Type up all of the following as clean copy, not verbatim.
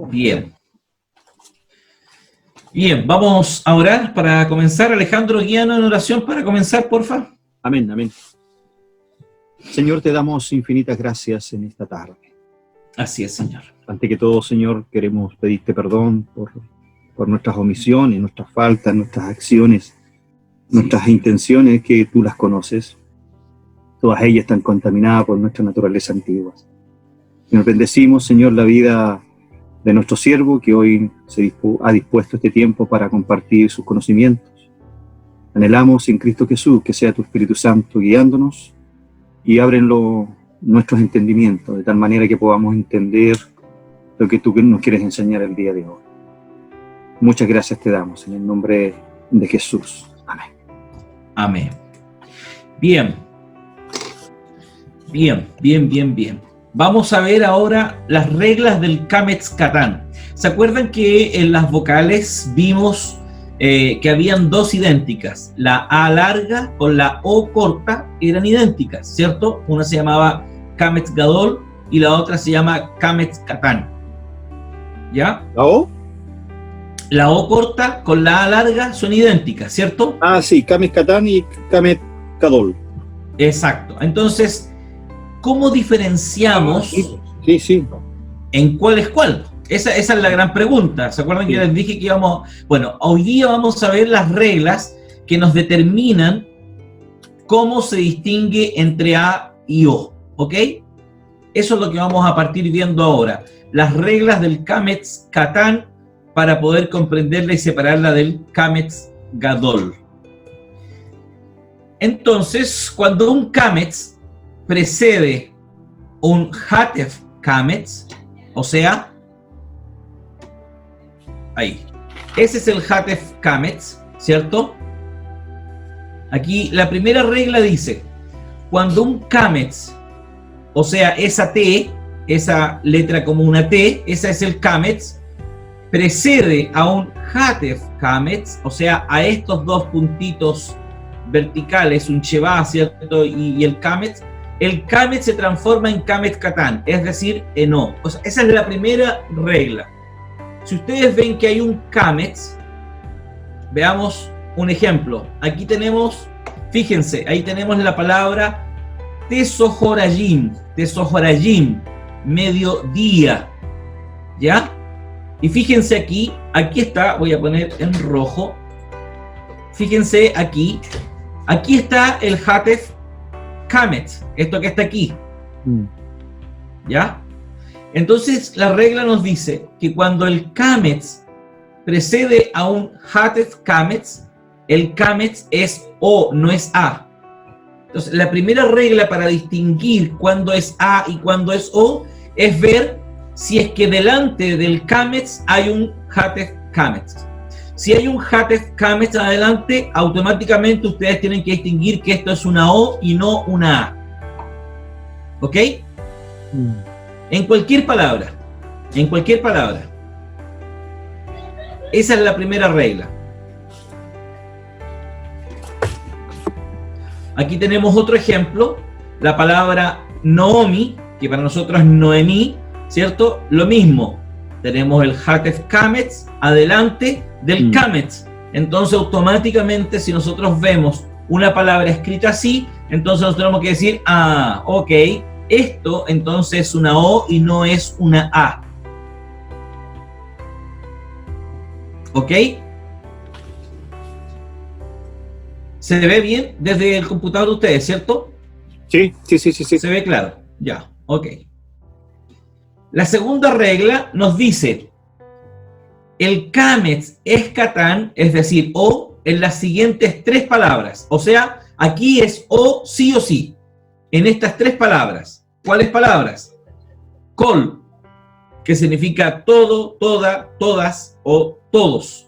Bien. Bien, vamos a orar para comenzar. Alejandro, guíanos en oración para comenzar, porfa. Amén, amén. Señor, te damos infinitas gracias en esta tarde. Así es, Señor. Ante que todo, Señor, queremos pedirte perdón por nuestras omisiones, nuestras faltas, nuestras acciones, nuestras intenciones, que tú las conoces. Todas ellas están contaminadas por nuestra naturaleza antigua. Y nos bendecimos, Señor, la vida de nuestro siervo, que hoy ha dispuesto este tiempo para compartir sus conocimientos. Anhelamos en Cristo Jesús que sea tu Espíritu Santo guiándonos y ábrenlo nuestros entendimientos, de tal manera que podamos entender lo que tú nos quieres enseñar el día de hoy. Muchas gracias te damos en el nombre de Jesús. Amén. Amén. Bien. Bien. Vamos a ver ahora las reglas del Kametz-Katán. ¿Se acuerdan que en las vocales vimos que habían dos idénticas? La A larga con la O corta eran idénticas, ¿cierto? Una se llamaba Kametz-Gadol y la otra se llama Kametz-Katán. ¿Ya? ¿La O? La O corta con la A larga son idénticas, ¿cierto? Ah, sí, Kametz-Katán y Kametz-Gadol. Exacto. Entonces, ¿cómo diferenciamos Sí. en cuál es cuál? Esa es la gran pregunta. ¿Se acuerdan que les dije que íbamos? Bueno, hoy día vamos a ver las reglas que nos determinan cómo se distingue entre A y O, ¿ok? Eso es lo que vamos a partir viendo ahora. Las reglas del Kametz-Katán para poder comprenderla y separarla del Kametz-Gadol. Entonces, cuando un Kametz precede un Hatef Kametz, o sea, ahí, ese es el Hatef Kametz, ¿cierto? Aquí la primera regla dice, cuando un Kametz, o sea, esa T, esa letra como una T, esa es el Kametz, precede a un Hatef Kametz, o sea, a estos dos puntitos verticales, un Sheva, ¿cierto? Y el Kametz se transforma en Kametz-Katán, es decir, en O. O sea, esa es la primera regla. Si ustedes ven que hay un Kametz, veamos un ejemplo. Aquí tenemos, fíjense, ahí tenemos la palabra Tesohorayim, mediodía, ¿ya? Y fíjense aquí está, voy a poner en rojo, fíjense aquí está el Hatef Kametz, esto que está aquí, ¿ya? Entonces la regla nos dice que cuando el Kametz precede a un Hatef Kametz, el Kametz es O, no es A. Entonces la primera regla para distinguir cuándo es A y cuándo es O es ver si es que delante del Kametz hay un Hatef Kametz. Si hay un Hatef Kametz adelante, automáticamente ustedes tienen que distinguir que esto es una O y no una A. ¿Ok? En cualquier palabra. Esa es la primera regla. Aquí tenemos otro ejemplo. La palabra Naomi, que para nosotros es Noemí, ¿cierto? Lo mismo. Tenemos el Hatef Kametz adelante del Kametz. Entonces, automáticamente, si nosotros vemos una palabra escrita así, entonces nosotros tenemos que decir, ah, ok, esto entonces es una O y no es una A. ¿Ok? ¿Se ve bien desde el computador de ustedes, cierto? Sí. Se ve claro. Ya, ok. La segunda regla nos dice, el Kametz-Katán, es decir, O, en las siguientes tres palabras. O sea, aquí es O sí o sí. En estas tres palabras. ¿Cuáles palabras? Kol, que significa todo, toda, todas o todos.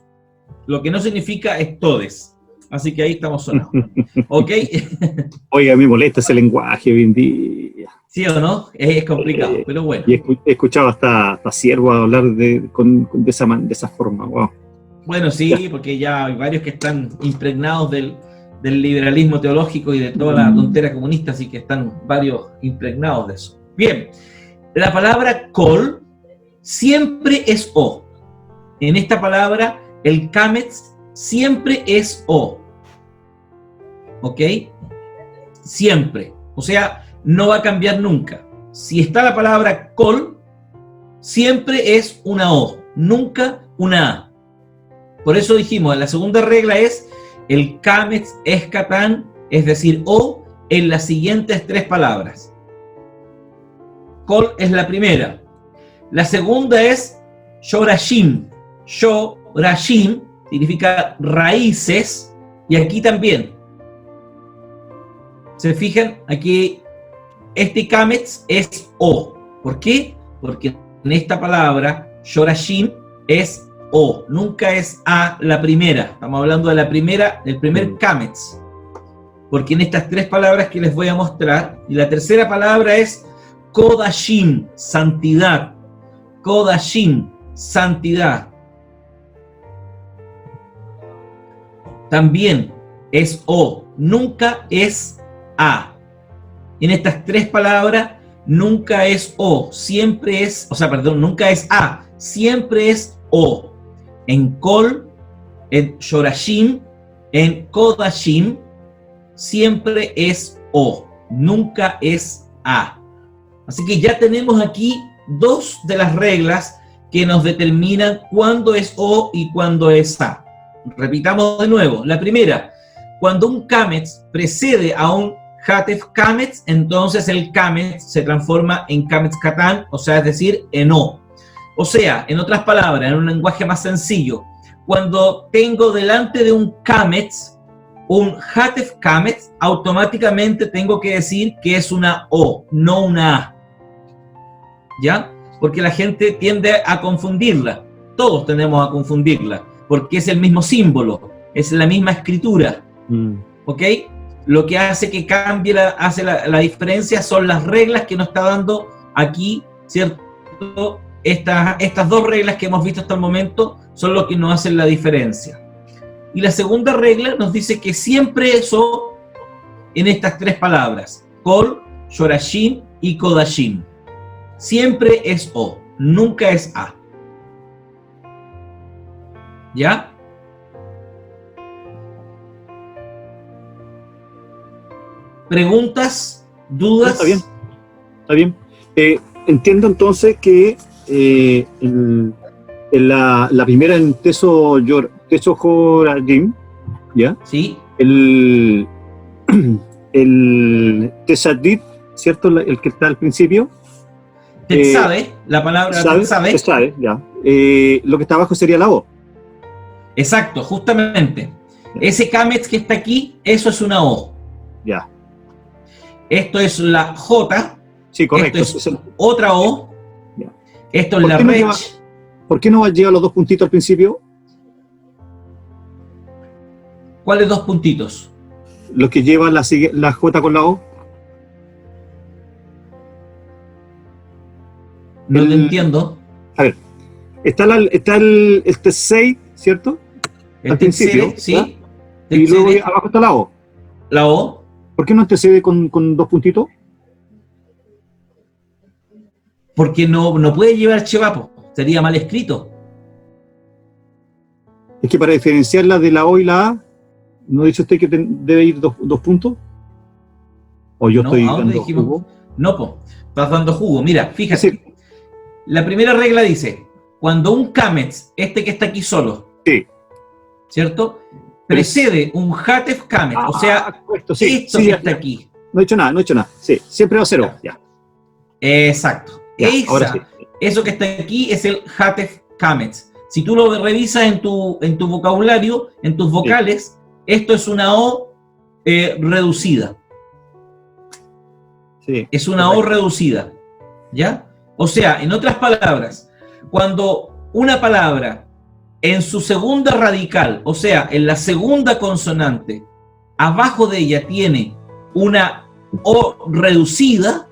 Lo que no significa es todes. Así que ahí estamos sonados. ¿Ok? Oiga, me molesta ese lenguaje hoy en día. ¿Sí o no? Es complicado, pero bueno. Y he escuchado hasta siervos hablar de esa forma. Wow. Bueno, sí, porque ya hay varios que están impregnados del liberalismo teológico y de toda la tontera comunista, así que están varios impregnados de eso. Bien, la palabra kol siempre es O. En esta palabra, el kametz siempre es O. ¿Ok? Siempre. O sea, no va a cambiar nunca. Si está la palabra kol, siempre es una O, nunca una A. Por eso dijimos, la segunda regla es el kametz eskatan, es decir, O, en las siguientes tres palabras. Kol es la primera. La segunda es shorashim. Shorashim significa raíces, y aquí también. ¿Se fijan? Aquí este kametz es O. ¿Por qué? Porque en esta palabra, shorashim, es O, nunca es A la primera. Estamos hablando de la primera, del primer kametz. Porque en estas tres palabras que les voy a mostrar, y la tercera palabra es kodashim, santidad. Kodashim, santidad. También es O, nunca es A. En estas tres palabras, nunca es O, siempre es, nunca es A, siempre es O. En Kol, en Shorashim, en Kodashim, siempre es O, nunca es A. Así que ya tenemos aquí dos de las reglas que nos determinan cuándo es O y cuándo es A. Repitamos de nuevo. La primera, cuando un kametz precede a un hatef kametz, entonces el kametz se transforma en kametz katan, o sea, es decir, en O. O sea, en otras palabras, en un lenguaje más sencillo, cuando tengo delante de un kametz, un hatef kametz, automáticamente tengo que decir que es una O, no una A. ¿Ya? Porque la gente tiende a confundirla. Todos tendemos a confundirla, porque es el mismo símbolo, es la misma escritura. ¿Ok? Lo que hace que cambie, la diferencia son las reglas que nos está dando aquí, ¿cierto? Estas dos reglas que hemos visto hasta el momento son lo que nos hacen la diferencia. Y la segunda regla nos dice que siempre es O en estas tres palabras, Kol, Shorashim y Kodashim. Siempre es O, nunca es A. ¿Ya? ¿Preguntas? ¿Dudas? Está bien, está bien. Entiendo entonces que en la primera en Teso Joradim, ¿ya? Sí. El Tesadit, ¿cierto? El que está al principio. Tetzade, la palabra Tetzade. Tetzade, ya. Lo que está abajo sería la O. Exacto, justamente. Ese kametz que está aquí, eso es una O. Ya. Esto es la J. Sí, correcto. Esto es otra O. Ya. Esto es la Rech. ¿Por qué no lleva los dos puntitos al principio? ¿Cuáles dos puntitos? Los que llevan la J con la O. No te entiendo. A ver, está el T6, ¿cierto? El al principio, sí. Y luego abajo está la O. La O. ¿Por qué no antecede con dos puntitos? Porque no puede llevar chevapo. Sería mal escrito. Es que para diferenciarla de la O y la A, ¿no dice usted que debe ir dos puntos? ¿O yo estoy dando jugo? No, estás dando jugo. Mira, fíjate. Sí. La primera regla dice, cuando un kametz, este que está aquí solo, sí, ¿cierto? Precede un hatef kametz, o sea, esto que está aquí. No he hecho nada. Sí, siempre va a ser O. Ya. Exacto. Ya, ahora sí. Eso que está aquí es el hatef kametz. Si tú lo revisas en tu vocabulario, en tus vocales, esto es una O reducida. Sí, es una O reducida. ¿Ya? O sea, en otras palabras, cuando una palabra en su segunda radical, o sea, en la segunda consonante, abajo de ella tiene una O reducida,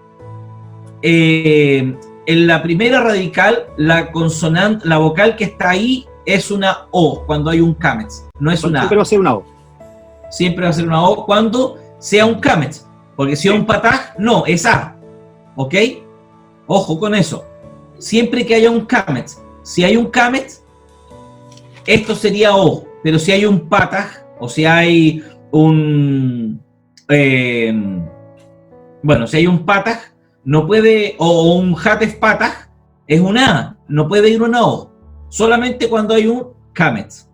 en la primera radical, la consonante, la vocal que está ahí es una O cuando hay un kametz, no es una A. Siempre va a ser una O. Siempre va a ser una O cuando sea un kametz, porque si es un pataj, no, es A. ¿Ok? Ojo con eso. siempre que haya un kametz. Si hay un kametz, esto sería O, pero si hay un pataj, o si hay un... bueno, si hay un pataj, no puede, o un hatef pataj, es una A, no puede ir una O, solamente cuando hay un kametz.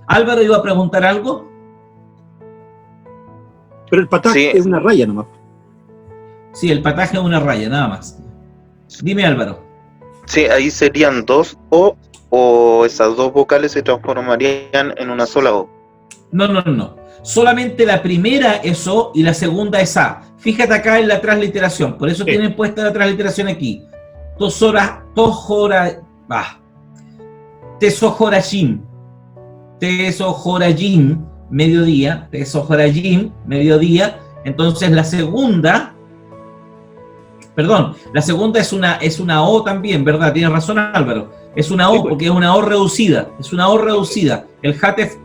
Álvaro iba a preguntar algo. Pero el pataj Sí. es una raya nomás. Sí, el pataje es una raya, nada más. Dime, Álvaro. Sí, ahí serían dos o esas dos vocales se transformarían en una sola O. No. Solamente la primera es O y la segunda es A. Fíjate acá en la transliteración, por eso Sí. tienen puesta la transliteración aquí. Tesohorajim, mediodía. Entonces la segunda es una O también, ¿verdad? Tienes razón, Álvaro. Es una O, Sí, pues. porque es una O reducida. El hatef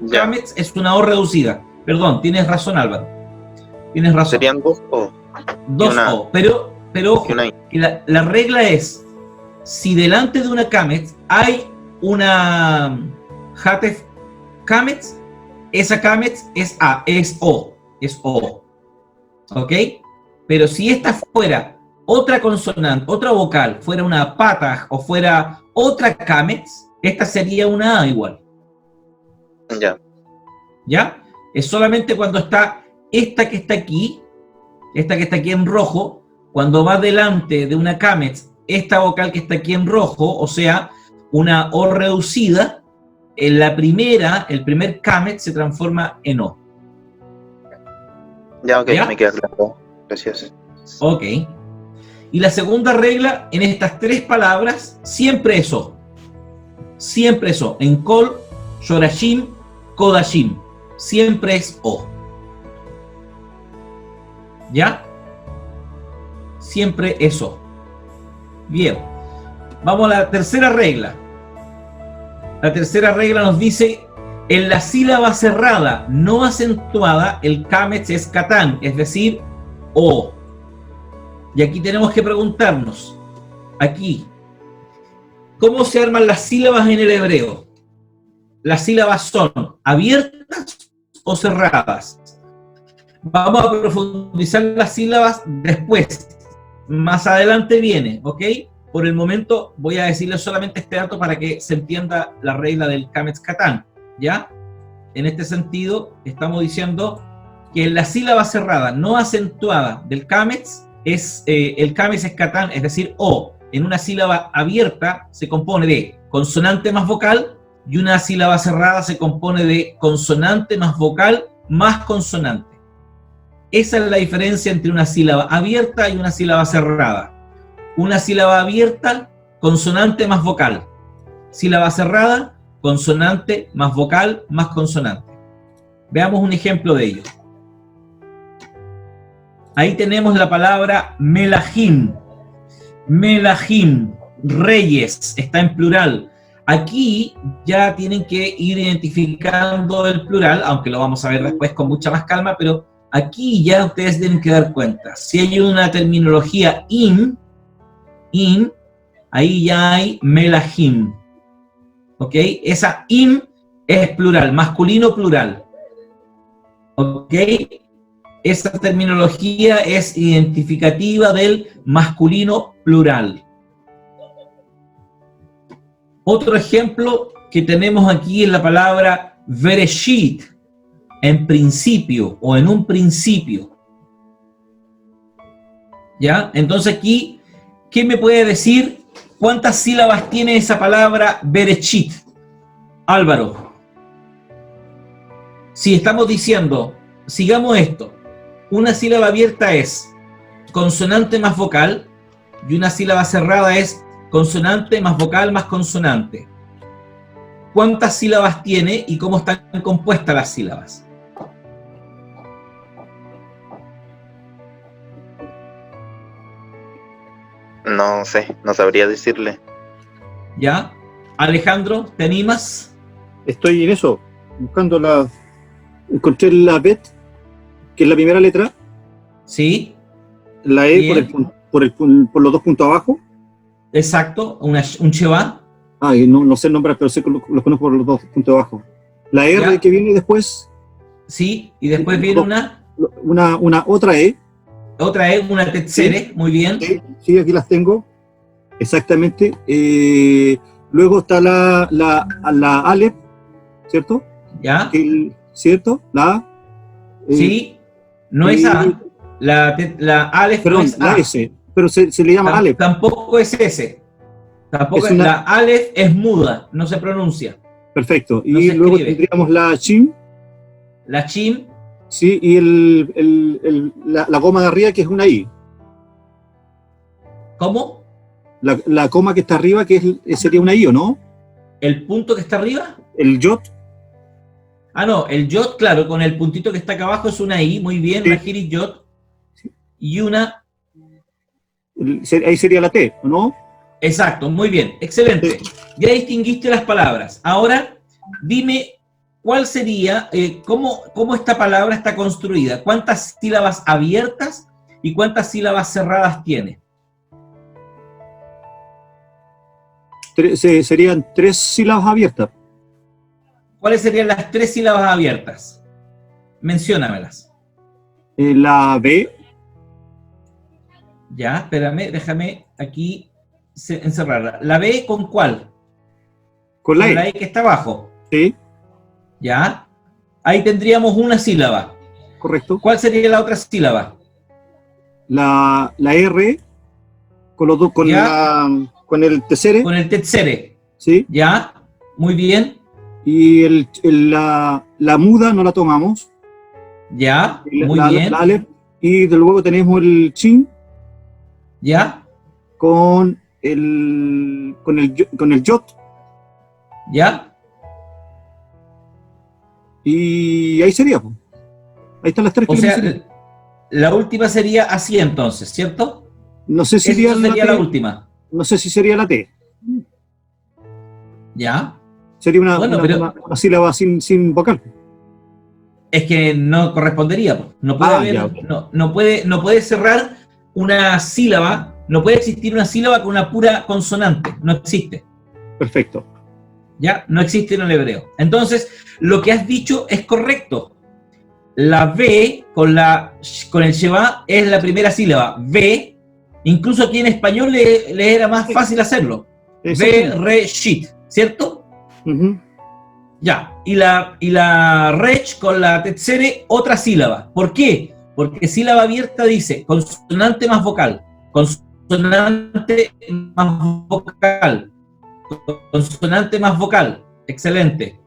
Ya, kametz es una O reducida. Perdón, tienes razón, Álvaro. Tienes razón. serían dos O. Dos una- O. Pero ojo, y una I. que la regla es, si delante de una kametz hay una hatef kametz, esa kametz es A, es O. ¿Ok? Pero si esta fuera otra consonante, otra vocal, fuera una pataj o fuera otra kametz, esta sería una A igual. Ya, ¿Ya? Es solamente cuando está esta que está aquí en rojo, cuando va delante de una kametz, esta vocal que está aquí en rojo, o sea, una O reducida, en la primera, el primer kametz se transforma en O. ya, ok, ¿Ya? me queda claro. Gracias. Ok. Y la segunda regla, en estas tres palabras, siempre es O. Siempre es O. En Kol, Shorashim, Kodashim. Siempre es O. ¿Ya? Siempre es O. Bien. Vamos a la tercera regla. La tercera regla nos dice, en la sílaba cerrada no acentuada, el kametz es katán, es decir, O. Y aquí tenemos que preguntarnos, aquí, ¿cómo se arman las sílabas en el hebreo? Las sílabas son abiertas o cerradas. Vamos a profundizar las sílabas después. Más adelante viene, ¿ok? Por el momento voy a decirles solamente este dato para que se entienda la regla del kametz katán, ¿ya? En este sentido, estamos diciendo que en la sílaba cerrada no acentuada del kametz, el kametz es katán, es decir, O. En una sílaba abierta se compone de consonante más vocal, y una sílaba cerrada se compone de consonante más vocal más consonante. Esa es la diferencia entre una sílaba abierta y una sílaba cerrada. Una sílaba abierta, consonante más vocal. Sílaba cerrada, consonante más vocal más consonante. Veamos un ejemplo de ello. Ahí tenemos la palabra melahim. Melahim, reyes, está en plural. Aquí ya tienen que ir identificando el plural, aunque lo vamos a ver después con mucha más calma, pero aquí ya ustedes tienen que dar cuenta. Si hay una terminología in, ahí ya hay melahim. ¿Ok? Esa im es plural, masculino plural. ¿Ok? Esa terminología es identificativa del masculino plural. Otro ejemplo que tenemos aquí es la palabra Bereshit, en principio o en un principio. ¿Ya? Entonces aquí, ¿qué me puede decir? ¿Cuántas sílabas tiene esa palabra Bereshit? Álvaro. Si estamos diciendo, sigamos esto, una sílaba abierta es consonante más vocal y una sílaba cerrada es consonante más vocal más consonante. ¿Cuántas sílabas tiene y cómo están compuestas las sílabas? No sé, no sabría decirle. ¿Ya? Alejandro, ¿te animas? Estoy en eso, buscando la... Encontré la Bet, que es la primera letra, Sí. la E Bien. por los dos puntos abajo, exacto, un Sheva. Y no sé nombrar, pero sé que los conozco por los dos puntos de abajo. La R Ya. que viene después, Sí, y después viene una otra E. otra E, una Tetzere, muy bien. Sí, aquí las tengo. Exactamente. Luego está la Aleph, ¿cierto? ¿Ya? ¿Cierto? La A. Sí, no es A. La Aleph no Perdón, es la A. S, pero se le llama Aleph. Tampoco es S. Tampoco Es una- La Aleph es muda, no se pronuncia. Perfecto. No Y se luego escribe. tendríamos la Shin, La Chim, sí, y la coma de arriba, que es una I. ¿cómo? La coma que está arriba, sería una I, ¿o no? ¿El punto que está arriba? El Yot, Ah, no, el Yot, claro, con el puntito que está acá abajo es una I, muy bien, Sí. una Giri Yot. Y una, ahí sería la T, ¿o no? exacto, muy bien, excelente. Ya distinguiste las palabras. Ahora, dime cuál sería, cómo esta palabra está construida, cuántas sílabas abiertas y cuántas sílabas cerradas tiene. Serían 3 sílabas abiertas. ¿Cuáles serían las 3 sílabas abiertas? Menciónamelas. La B, Ya, espérame, déjame aquí encerrarla. ¿La B con cuál? con la Con la E. E que está abajo. Sí, Ya. Ahí tendríamos una sílaba. correcto. ¿Cuál sería la otra sílaba? La R, con los dos, con el Tsere, Con el Tetzere. ¿sí? Ya. Muy bien. Y la muda no la tomamos. Ya. La, Muy la- bien. la Aleph, y de luego tenemos el Shin Ya. con el Yot, Ya. y ahí sería, pues. Ahí están las 3 que O le sea, mencioné. la última sería así entonces, ¿cierto? No sé si Esa sería la T, última. no sé si sería la T. Ya. Sería una, Bueno, una- pero- una- una sílaba sin vocal. Es que no correspondería. Po. No puede haber, Ya. no puede cerrar una sílaba, no puede existir una sílaba con una pura consonante. No existe. Perfecto. ¿Ya? No existe en el hebreo. Entonces, lo que has dicho es correcto. La B con el Sheva es la primera sílaba. B, incluso aquí en español le era más fácil hacerlo. B, Exactamente. re, shit, ¿cierto? Ujú. Ya. Y la rech con la tetzere, otra sílaba. ¿Por qué? Porque sílaba abierta dice consonante más vocal. Consonante más vocal. Consonante más vocal. Excelente.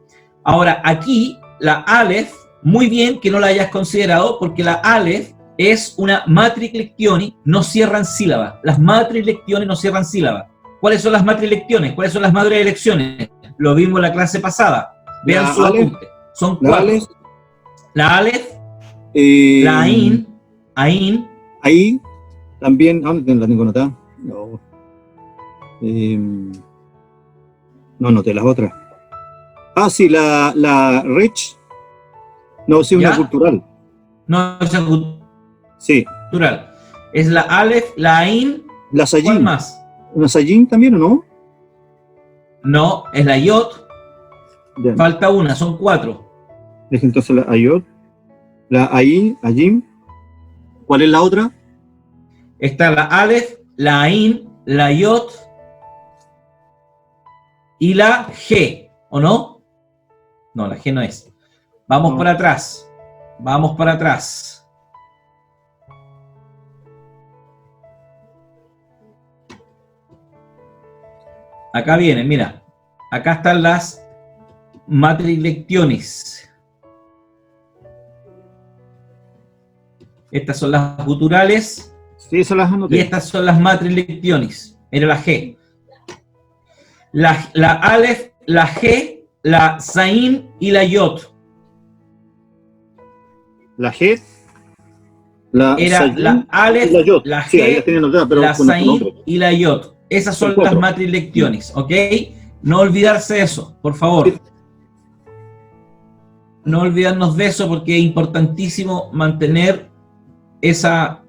Ahora, aquí, la Aleph, muy bien que no la hayas considerado, porque la Aleph es una matrilectione, no cierran sílaba. Las matrilectiones no cierran sílaba. ¿Cuáles son las matrilectiones? ¿Cuáles son las madres elecciones? Lo vimos en la clase pasada. Vean La su Aleph, apunte. Son La 4. Aleph, La Aleph, la Ain, ahí también, ¿dónde la tengo anotada? No. No noté las otras. Sí, la Rech. No, sí, una ¿Ya? cultural. no es Sí. cultural. Es la Aleph, la Ain, La ¿cuál Sayin. más? ¿Una Sayin también o no? No, es la Yot, Ya. falta una, son 4. Deje entonces la Ayot. La Ayin, Ayim. ¿Cuál es la otra? Está la Aleph, la Ain, la Yot y la G, ¿o no? No, la G no es. Vamos No. para atrás. Vamos para atrás. Acá vienen, mira. Acá están las matrilectiones. Estas son las guturales. Sí, esas las Y anoté. estas son las matrilectiones. Mira la G. La Aleph, la G, la Zain y la Yot. La G. La Era Sayin la Aleph, y la Yot. la Sí, ahí las G, tenía anotadas, pero la con otro Zain nombre. y la Yot. Esas son Son las 4. matrilectiones, ¿ok? No olvidarse de eso, por favor. No olvidarnos de eso porque es importantísimo mantener esa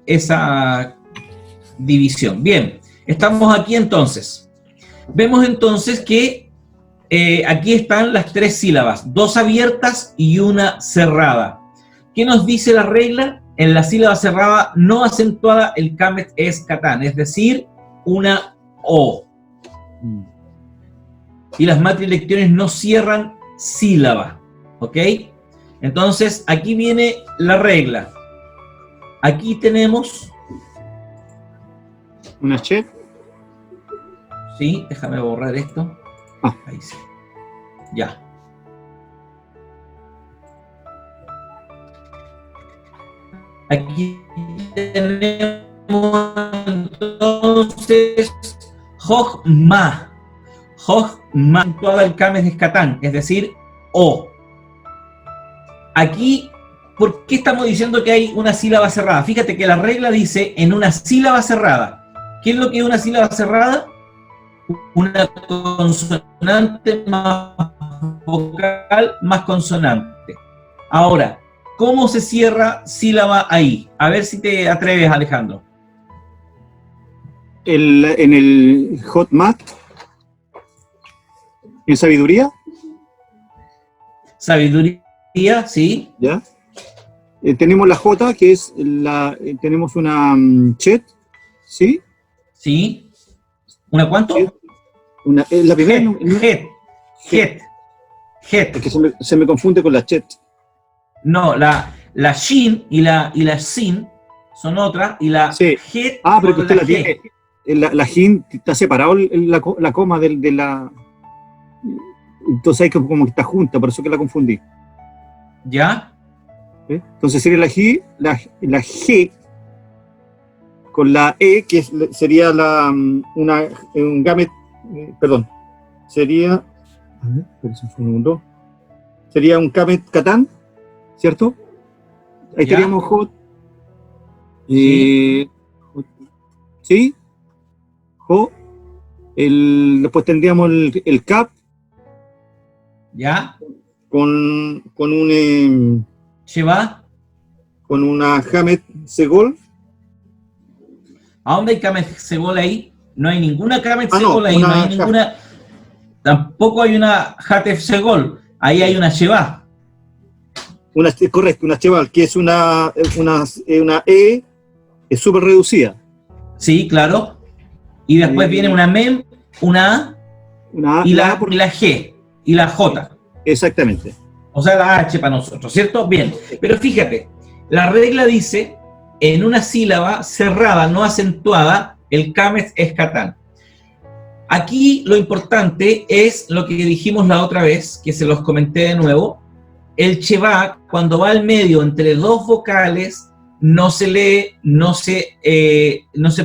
división. Bien, Estamos aquí entonces. Vemos entonces que aquí están las 3 sílabas, 2 abiertas y una cerrada. ¿Qué nos dice la regla? En la sílaba cerrada no acentuada el camet es catán, es decir, una O. Y las matrilecciones no cierran sílaba, ¿ok? Entonces, aquí viene la regla. Aquí tenemos... ¿Una chet? Sí, déjame borrar esto. Ah. Ahí sí. Ya. Aquí tenemos entonces Hogma. Hogma, toda el cames de Catán, es decir, O. Aquí, ¿por qué estamos diciendo que hay una sílaba cerrada? Fíjate que la regla dice en una sílaba cerrada. ¿Qué es lo que es una sílaba cerrada? Una consonante más vocal más consonante. Ahora, ¿cómo se cierra sílaba ahí? A ver si te atreves, Alejandro. En el HotMath, en sabiduría, Sabiduría, sí. ¿ya? Tenemos la J, que es la... tenemos una chet, ¿sí? Sí. ¿Una cuánto? La primera... Het. Es que se me confunde con la chet. No, la shin y la sin son otras, y la Sí. het Pero que con usted la G. tiene... La jin está separado la coma de la... Entonces hay como que está junta, por eso que la confundí. ¿Ya? ¿Sí? Entonces sería la G con la E, que sería un gamet, perdón, sería, a ver, espérense un segundo, sería un gamet catán, ¿cierto? Ahí Ya. estaríamos hot, Sí. ¿sí? Jo, después tendríamos el cap ¿Ya? con un ¿Lleva? con una Hamet Segol. ¿A dónde hay Kamet Segol ahí? No hay ninguna Kamet No, Segol ahí, no una hay ninguna. Tampoco hay una Hatef Segol. Ahí hay una Sheva. Correcto, una Cheval, que es una E, es súper reducida. Sí, claro. Y después viene una Mem, una A Una A, y la A la G y la J. exactamente. O sea, la H para nosotros, ¿cierto? Bien. Pero fíjate, la regla dice, en una sílaba cerrada, no acentuada, el Kamet es Catán. Aquí lo importante es lo que dijimos la otra vez, que se los comenté de nuevo. El Sheva, cuando va al medio entre 2 vocales, no se lee, no se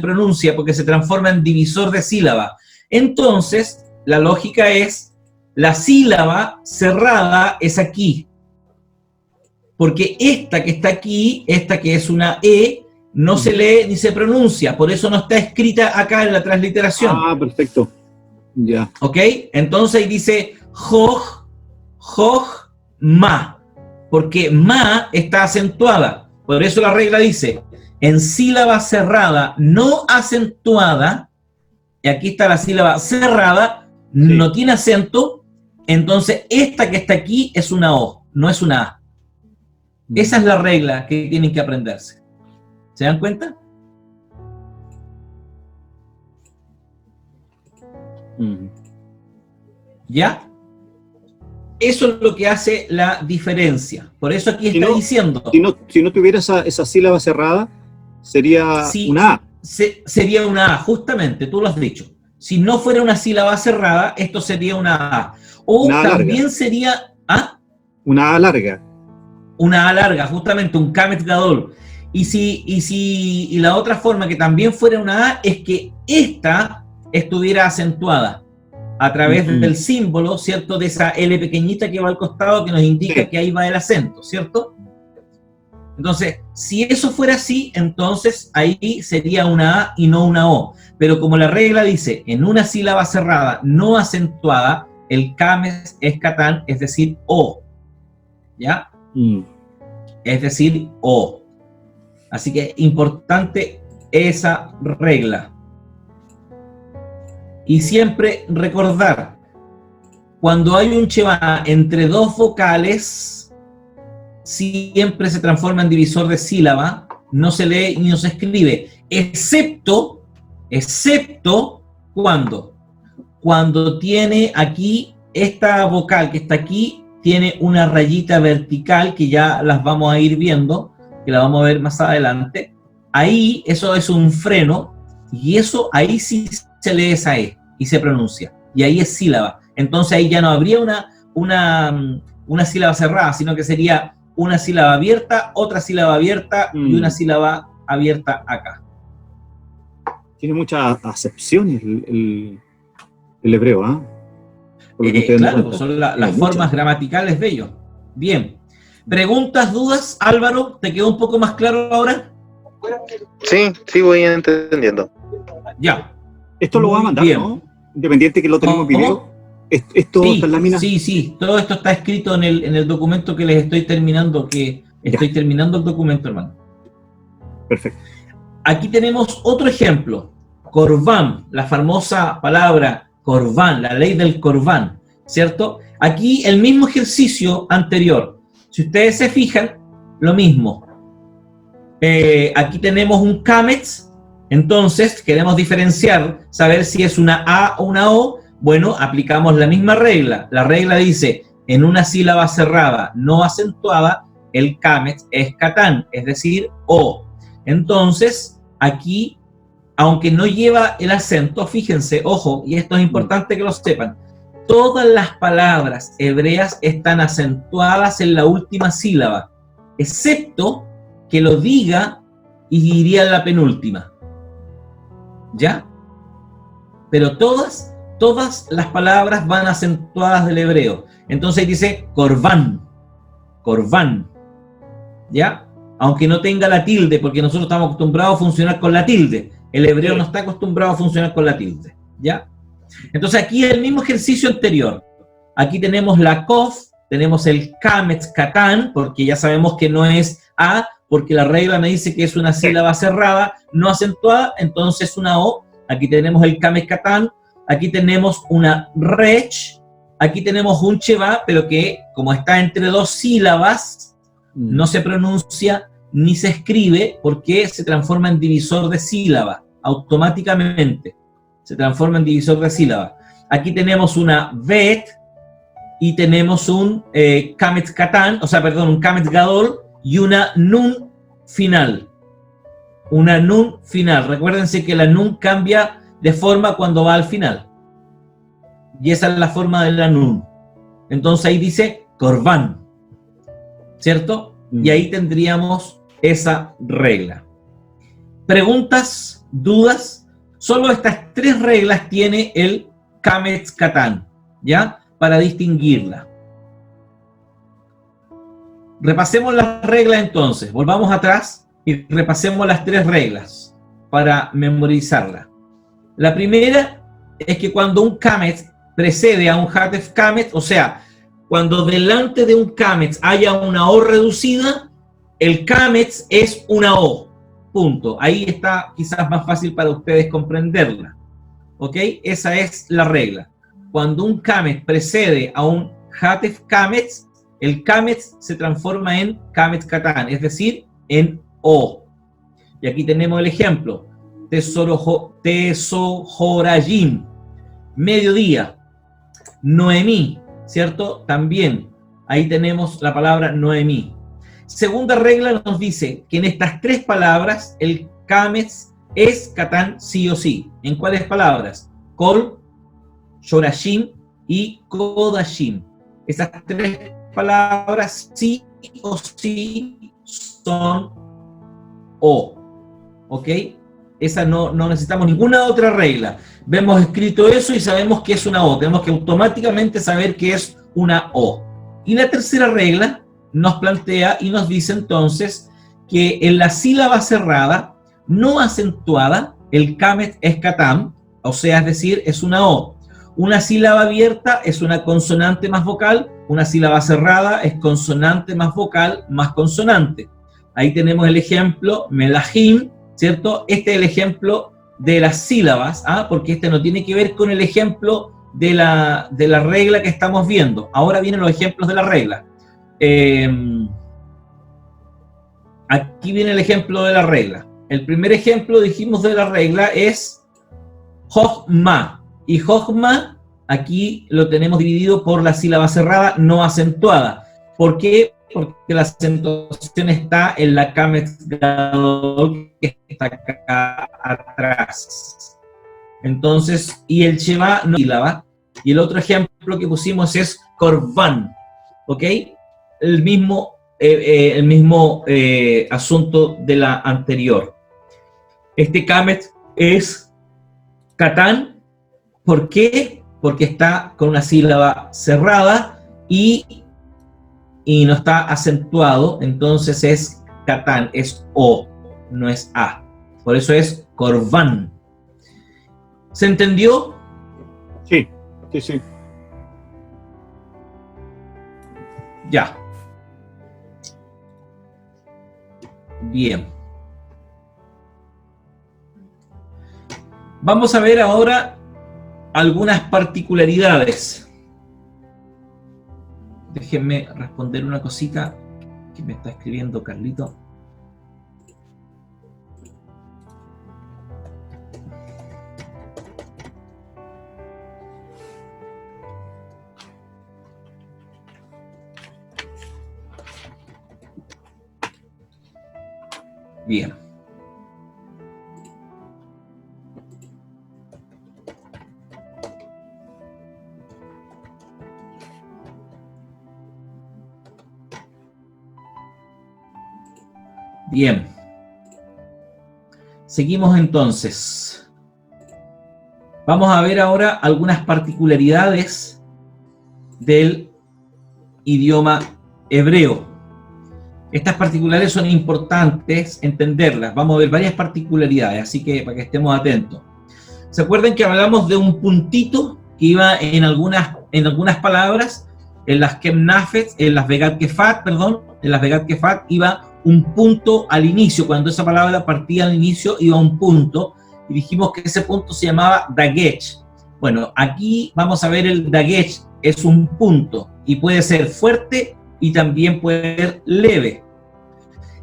pronuncia porque se transforma en divisor de sílaba. Entonces, la lógica es, la sílaba cerrada es aquí. Porque esta que está aquí, esta que es una E, no se lee ni se pronuncia. Por eso no está escrita acá en la transliteración. Perfecto. Ya. ¿Ok? Entonces ahí dice Joj, ma. Porque ma está acentuada. Por eso la regla dice, en sílaba cerrada no acentuada, y aquí está la sílaba cerrada, no tiene acento, entonces esta que está aquí es una O, no es una A. Esa es la regla que tienen que aprenderse. ¿Se dan cuenta? ¿Ya? Eso es lo que hace la diferencia. Por eso aquí está diciendo... Si no tuviera esa sílaba cerrada, sería una A. Sería una A, justamente, tú lo has dicho. Si no fuera una sílaba cerrada, esto sería una A. O una A también larga. sería... ¿Ah? Una A larga. Una A larga, justamente, un Kamet Gadol. Y la otra forma que también fuera una A es que esta estuviera acentuada a través del símbolo, ¿cierto? De esa L pequeñita que va al costado que nos indica que ahí va el acento, ¿cierto? Entonces, si eso fuera así, entonces ahí sería una A y no una O. Pero como la regla dice, en una sílaba cerrada no acentuada, el Kames es Catán, es decir, O. ¿Ya? Es decir, O. Así que importante esa regla. Y siempre recordar, cuando hay un Sheva entre dos vocales, siempre se transforma en divisor de sílaba, no se lee ni no se escribe, excepto cuando tiene aquí, esta vocal que está aquí, tiene una rayita vertical, que ya las vamos a ir viendo, que la vamos a ver más adelante. Ahí, eso es un freno, y eso, ahí sí se lee esa E, y se pronuncia, y ahí es sílaba. Entonces ahí ya no habría una sílaba cerrada, sino que sería una sílaba abierta, otra sílaba abierta, y una sílaba abierta acá. Tiene muchas acepciones el hebreo, ¿ah? Claro, son las formas gramaticales de ello. Bien. ¿Preguntas, dudas? Álvaro, ¿te quedó un poco más claro ahora? Sí, voy entendiendo. Ya. Esto lo va a mandar, bien, ¿no? Independiente que lo tenemos en video. ¿Esto sí, está en lámina? Sí. Todo esto está escrito en el documento que les estoy terminando, estoy terminando el documento, hermano. Perfecto. Aquí tenemos otro ejemplo. Corban, la famosa palabra Corban, la ley del Corban, ¿cierto? Aquí el mismo ejercicio anterior. Si ustedes se fijan, lo mismo. Aquí tenemos un kametz, entonces queremos diferenciar, saber si es una A o una O. Bueno, aplicamos la misma regla. La regla dice, en una sílaba cerrada no acentuada, el kametz es katán, es decir, O. Entonces, aquí, aunque no lleva el acento, fíjense, ojo, y esto es importante que lo sepan, todas las palabras hebreas están acentuadas en la última sílaba, excepto que lo diga y iría en la penúltima. ¿Ya? Pero todas las palabras van acentuadas del hebreo. Entonces dice Corban, ¿ya? Aunque no tenga la tilde, porque nosotros estamos acostumbrados a funcionar con la tilde. El hebreo no está acostumbrado a funcionar con la tilde, ¿ya? Entonces aquí el mismo ejercicio anterior. Aquí tenemos la kof, tenemos el kametz katán, porque ya sabemos que no es A, porque la regla me dice que es una sílaba cerrada, no acentuada, entonces una O. Aquí tenemos el kametz katán, aquí tenemos una rech, aquí tenemos un sheva, pero que como está entre dos sílabas, no se pronuncia ni se escribe porque se transforma en divisor de sílaba, automáticamente. Se transforma en divisor de sílaba. Aquí tenemos una vet y tenemos un kametz katán, un kametz gadol y una nun final. Una nun final. Recuérdense que la nun cambia de forma cuando va al final. Y esa es la forma de la nun. Entonces ahí dice korban, ¿cierto? Y ahí tendríamos esa regla. ¿Preguntas? ¿Dudas? Solo estas tres reglas tiene el kametz katán, ¿ya? Para distinguirla. Repasemos las reglas entonces. Volvamos atrás y repasemos las tres reglas para memorizarla. La primera es que cuando un kametz precede a un hatef kametz, o sea, cuando delante de un kametz haya una O reducida, el kametz es una O. Punto. Ahí está quizás más fácil para ustedes comprenderla. ¿Ok? Esa es la regla. Cuando un kametz precede a un hatef kametz, el kametz se transforma en kametz katán, es decir, en O. Y aquí tenemos el ejemplo. Tesohorayim, mediodía. Noemí, ¿cierto? También, ahí tenemos la palabra Noemí. Segunda regla nos dice que en estas tres palabras el kametz es katán sí o sí. ¿En cuáles palabras? Kol, shorashim y kodashim. Esas tres palabras sí o sí son O. ¿Ok? Esa no necesitamos ninguna otra regla. Vemos escrito eso y sabemos que es una O. Tenemos que automáticamente saber que es una O. Y la tercera regla nos plantea y nos dice entonces que en la sílaba cerrada, no acentuada, el kametz es katán, o sea, es decir, es una O. Una sílaba abierta es una consonante más vocal, una sílaba cerrada es consonante más vocal más consonante. Ahí tenemos el ejemplo, melahim, ¿cierto? Este es el ejemplo de las sílabas, porque este no tiene que ver con el ejemplo de la regla que estamos viendo. Ahora vienen los ejemplos de la regla. Aquí viene el ejemplo de la regla. El primer ejemplo, dijimos, de la regla es Jochma. Y Jochma, aquí lo tenemos dividido por la sílaba cerrada no acentuada. ¿Por qué? Porque la acentuación está en la Kametz Gadol, que está acá atrás. Entonces, y el Shema no sílaba. Y el otro ejemplo que pusimos es Korban. ¿Ok? El mismo asunto de la anterior. Este Kametz es Katán. ¿Por qué? Porque está con una sílaba cerrada y no está acentuado, entonces es Katán, es O, no es A. Por eso es Korban. ¿Se entendió? Sí, sí, sí. Ya. Bien. Vamos a ver ahora algunas particularidades. Déjenme responder una cosita que me está escribiendo Carlito. Bien. Bien. Seguimos entonces. Vamos a ver ahora algunas particularidades del idioma hebreo. Estas particularidades son importantes entenderlas. Vamos a ver varias particularidades, así que para que estemos atentos. ¿Se acuerdan que hablamos de un puntito que iba en algunas palabras? En las Kemnafet, en las Begat Kefat, perdón, en las Begat Kefat iba un punto al inicio. Cuando esa palabra partía al inicio iba un punto y dijimos que ese punto se llamaba Dagesh. Bueno, aquí vamos a ver el Dagesh, es un punto y puede ser fuerte y también puede ser leve.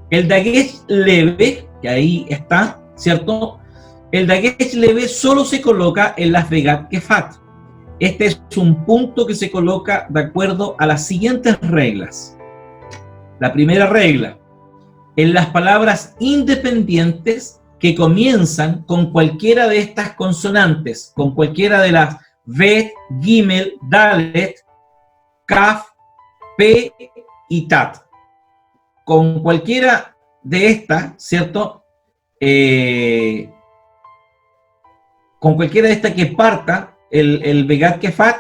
El Dagesh leve, que ahí está, ¿cierto? El Dagesh leve solo se coloca en las Begat Kefat. Este es un punto que se coloca de acuerdo a las siguientes reglas. La primera regla: en las palabras independientes que comienzan con cualquiera de estas consonantes, con cualquiera de las Bet, Gimel, Dalet, Kaf, P y Tat. Con cualquiera de estas, ¿cierto? Con cualquiera de estas que parta el Begat Kefat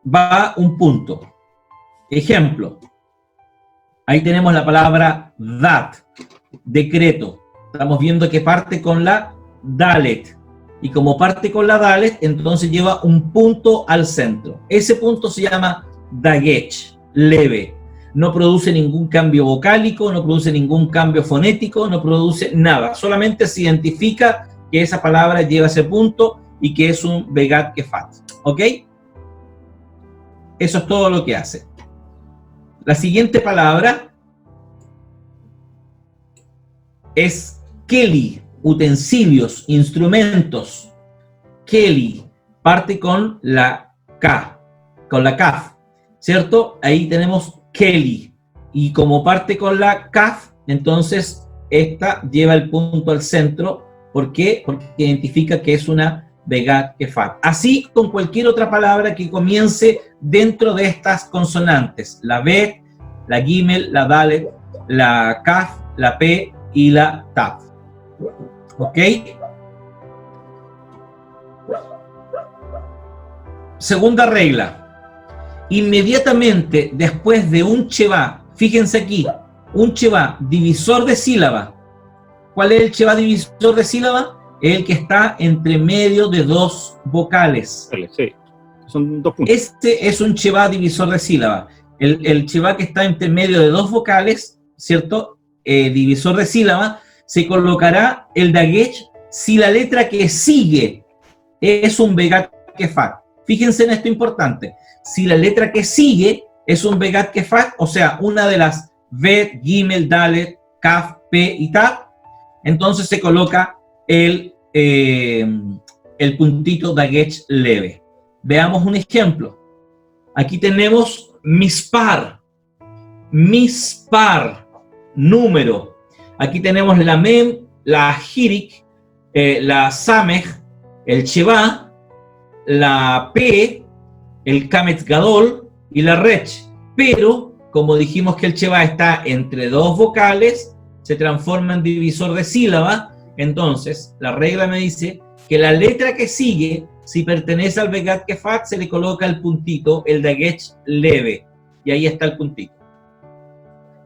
va un punto. Ejemplo. Ahí tenemos la palabra Dat, decreto. Estamos viendo que parte con la Dalet. Y como parte con la Dalet, entonces lleva un punto al centro. Ese punto se llama Dagesh, leve. No produce ningún cambio vocálico, no produce ningún cambio fonético, no produce nada. Solamente se identifica que esa palabra lleva ese punto y que es un Begat Kefat. ¿Ok? Eso es todo lo que hace. La siguiente palabra es Keli, utensilios, instrumentos. Keli, parte con la K, con la Kaf, ¿cierto? Ahí tenemos Keli. Y como parte con la Kaf, entonces esta lleva el punto al centro. ¿Por qué? Porque identifica que es una Begat Kefat. Así con cualquier otra palabra que comience dentro de estas consonantes. La Bet, la Gimel, la Dalet, la Kaf, la P y la Taf. ¿Ok? Segunda regla. Inmediatamente después de un Sheva, fíjense aquí, un Sheva divisor de sílaba. ¿Cuál es el Sheva divisor de sílaba? El que está entre medio de dos vocales. Sí, son 2 puntos. Este es un Sheva divisor de sílaba. El Sheva que está entre medio de dos vocales, ¿cierto? Divisor de sílaba, se colocará el Dagesh si la letra que sigue es un Begat Kefat. Fíjense en esto importante. Si la letra que sigue es un Begat Kefat, o sea, una de las Bet, Gimel, Dalet, Kaf, Pe y Ta, entonces se coloca el puntito Dagesh leve. Veamos un ejemplo. Aquí tenemos Mispar, número. Aquí tenemos la Mem, la Hirik, la Samech, el Sheba, la P, el Kametz Gadol y la Rech. Pero, como dijimos que el Sheba está entre dos vocales, se transforma en divisor de sílaba. Entonces, la regla me dice que la letra que sigue, si pertenece al Begat Kefat, se le coloca el puntito, el Dagesh leve. Y ahí está el puntito.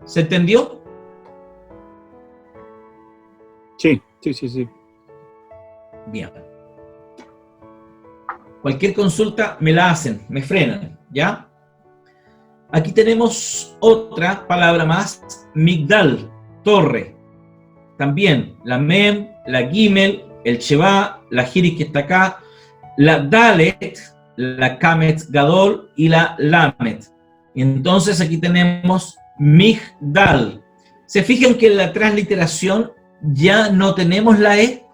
¿Se entendió? Sí. Bien. Cualquier consulta me la hacen, me frenan, ¿ya? Aquí tenemos otra palabra más, Migdal, torre. También la Mem, la Gimel, el Sheba, la Hirik que está acá, la Dalet, la Kametz Gadol y la Lamet. Y entonces aquí tenemos Migdal. ¿Se fijan que en la transliteración ya no tenemos la E?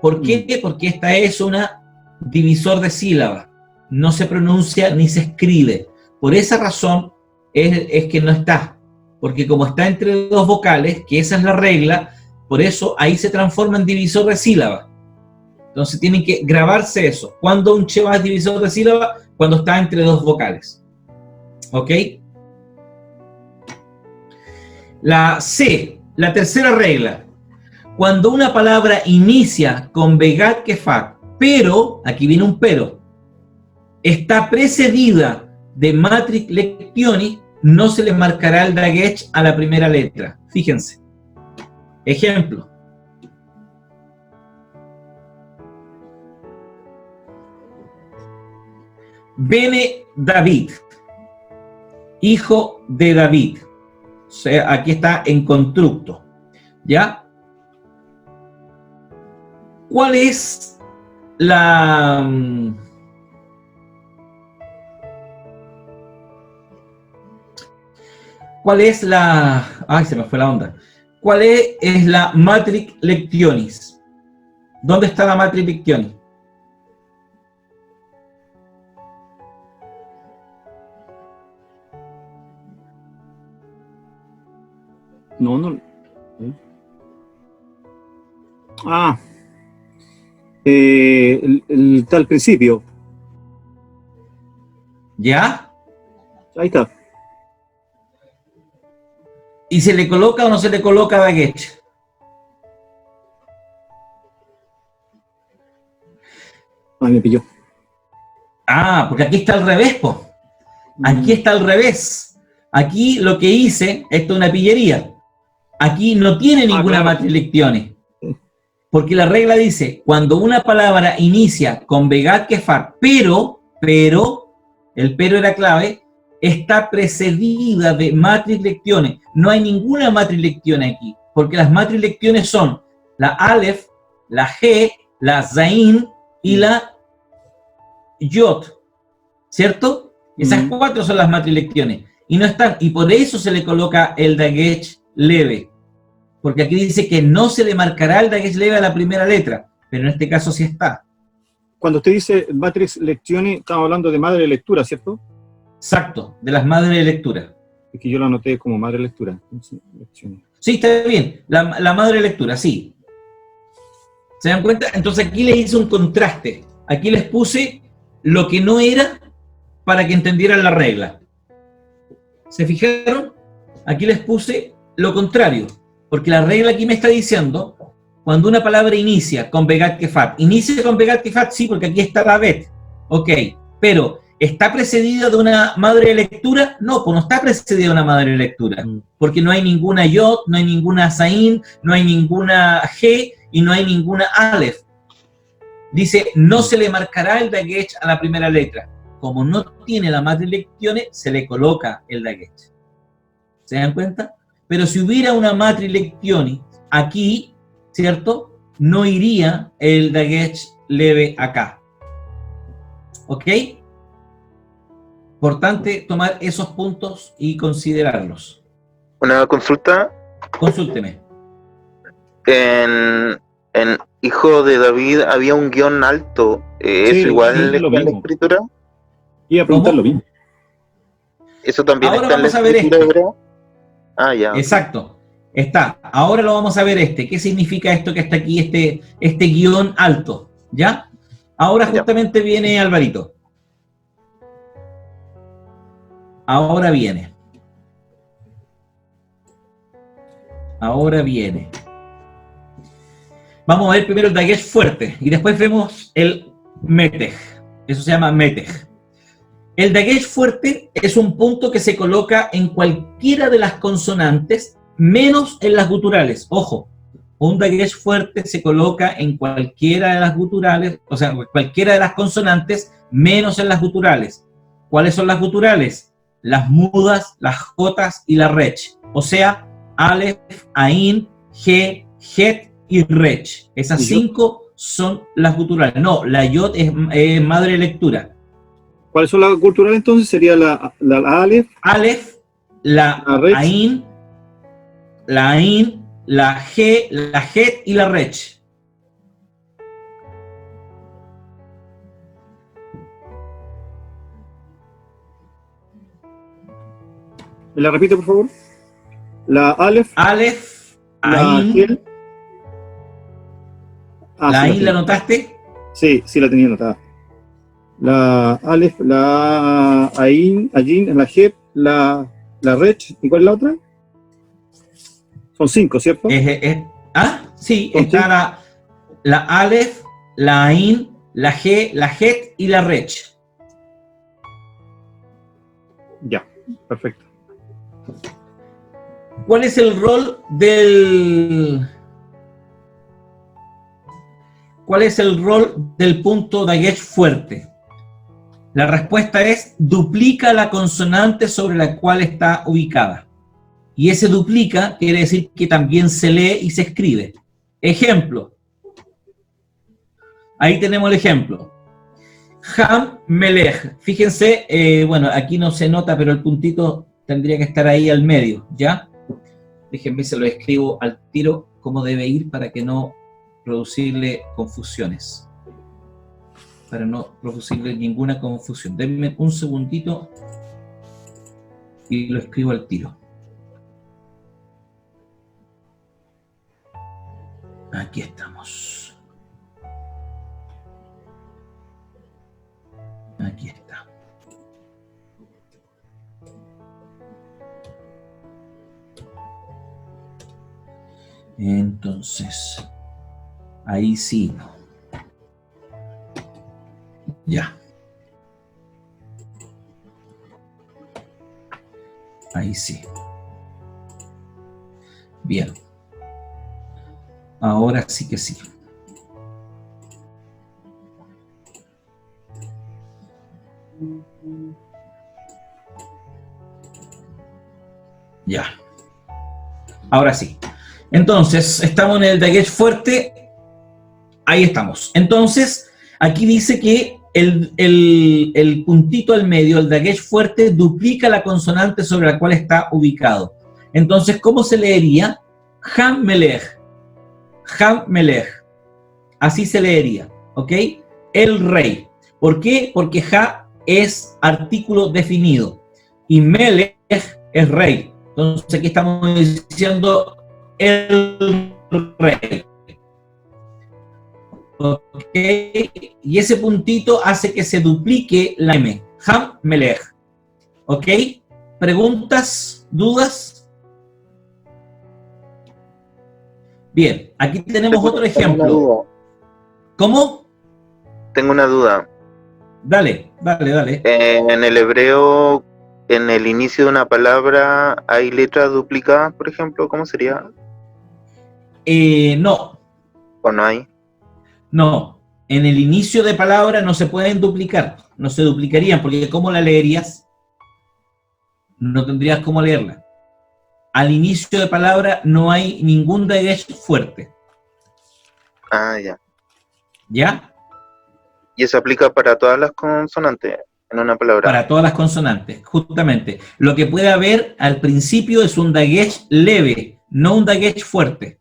¿Por qué? Porque esta E es una divisor de sílaba. No se pronuncia ni se escribe. Por esa razón es que no está. Porque como está entre dos vocales, que esa es la regla, por eso ahí se transforma en divisor de sílaba. Entonces tienen que grabarse eso. ¿Cuándo un Sheba es divisor de sílaba? Cuando está entre dos vocales. ¿Ok? La C, la tercera regla. Cuando una palabra inicia con Begat Kefat, pero, aquí viene un pero, está precedida de Matrix Lectionis, no se le marcará el Dagesh a la primera letra. Fíjense. Ejemplo. Bene David, hijo de David. O sea, aquí está en constructo. ¿Ya? ¿Cuál es la... ¿Cuál es la... Ay, se me fue la onda. ¿Cuál es la Matrix Lectionis? ¿Dónde está la Matrix Lectionis? No. Está al principio. ¿Ya? Ahí está. ¿Y se le coloca o no se le coloca Dagesh? Ay, me pilló. Ah, porque aquí está al revés, po. Aquí está al revés. Aquí lo que hice, esto es una pillería. Aquí no tiene ninguna Matrix Lectionis. Porque la regla dice, cuando una palabra inicia con Begat Kefat, pero, el pero era clave, está precedida de Matrix Lectionis. No hay ninguna Matrix Lectionis aquí, porque las Matrix Lectionis son la Aleph, la G, la Zain y la Yot, ¿cierto? Esas cuatro son las Matrix Lectionis. Y no están, y por eso se le coloca el Dagesh leve. Porque aquí dice que no se le marcará el Dagesh leve a la primera letra, pero en este caso sí está. Cuando usted dice Matrix Lectionis, estamos hablando de madre de lectura, ¿cierto? Exacto, de las madres de lectura. Es que yo lo anoté como madre de lectura. Sí, está bien, la madre de lectura, sí. ¿Se dan cuenta? Entonces aquí les hice un contraste. Aquí les puse lo que no era para que entendieran la regla. ¿Se fijaron? Aquí les puse lo contrario. Porque la regla aquí me está diciendo, cuando una palabra inicia con Begat Kefat, inicia con Begat Kefat, sí, porque aquí está la Bet. Ok, pero ¿está precedida de una madre de lectura? No, pues no está precedida de una madre de lectura. Porque no hay ninguna Yod, no hay ninguna Zain, no hay ninguna G y no hay ninguna Aleph. Dice, no se le marcará el Dagesh a la primera letra. Como no tiene la Matrix Lectionis, se le coloca el Dagesh. ¿Se dan cuenta? Pero si hubiera una Matrix Lectionis aquí, ¿cierto? no iría el dagesh leve acá. ¿Ok? Importante tomar esos puntos y considerarlos. Una consulta. Consúlteme. En Hijo de David había un guión alto. Sí, ¿Eso igual sí, está lo en la mismo. escritura? Iba a preguntar ¿Cómo? lo mismo. ¿Eso también Ahora está en la vamos a ver escritura este. hebrea? Ah, ya. Exacto. Está. Ahora lo vamos a ver este. ¿Qué significa esto que está aquí, este guión alto? ¿Ya? Ahora Ya. justamente viene Alvarito. Ahora viene. Ahora viene. Vamos a ver primero el dagesh fuerte y después vemos el metej. Eso se llama metej. El dagesh fuerte es un punto que se coloca en cualquiera de las consonantes menos en las guturales. Ojo, un dagesh fuerte se coloca en cualquiera de las guturales, o sea, cualquiera de las consonantes menos en las guturales. ¿Cuáles son las guturales? Las mudas, las jotas y la rech. O sea, alef, ain, ge, het y rech. Esas 5 son las guturales. No, la yod es madre lectura. ¿Cuáles son las culturales entonces? Sería la Aleph, Aleph, la Rech. Ain, la G, la Het y la Rech. ¿Me la repite, por favor? La Aleph, Aleph, la Ain, Gel. la sí, Ain, ¿la tengo. notaste? Sí, sí la tenía anotada. La Aleph, la Ain, Ajin, la Gel, la Rech. ¿Y cuál es la otra? Son 5, ¿cierto? Sí, Son está cinco. la Aleph, la Ain, la G, la Het y la Rech. Ya, perfecto. ¿Cuál es el rol del... ¿Cuál es el rol del punto dagesh fuerte? La respuesta es duplica la consonante sobre la cual está ubicada. Y ese duplica quiere decir que también se lee y se escribe. Ejemplo. Ahí tenemos el ejemplo. Ham Melech. Fíjense, bueno, aquí no se nota, pero el puntito tendría que estar ahí al medio, ¿ya? Déjenme, se lo escribo al tiro cómo debe ir para que no producirle confusiones. Para no producirle ninguna confusión. Denme un segundito y lo escribo al tiro. Aquí estamos. Aquí está. Entonces, ahí sí. Ya. Ahí sí. Bien. Ahora sí que sí. Ya. Ahora sí. Entonces, estamos en el dagesh fuerte. Ahí estamos. Entonces, aquí dice que el puntito al medio, el dagesh fuerte, duplica la consonante sobre la cual está ubicado. Entonces, ¿cómo se leería? Ham Melech. Ham Melech. Así se leería. ¿Ok? El rey. ¿Por qué? Porque Ja es artículo definido. Y Melech es rey. Entonces, aquí estamos diciendo el rey. ¿Ok? Y ese puntito hace que se duplique la M. Ham Melech. ¿Ok? ¿Preguntas? ¿Dudas? Bien, aquí tenemos otro ejemplo. ¿Cómo? Tengo una duda. Dale, dale, dale. En el hebreo, en el inicio de una palabra, ¿hay letras duplicadas, por ejemplo? ¿Cómo sería? No, ¿O no hay? no. En el inicio de palabra no se pueden duplicar, no se duplicarían, porque ¿cómo la leerías? No tendrías cómo leerla. Al inicio de palabra no hay ningún dagesh fuerte. Ah, ya. ¿Ya? Y eso aplica para todas las consonantes en una palabra. Para todas las consonantes, justamente. Lo que puede haber al principio es un dagesh leve, no un dagesh fuerte.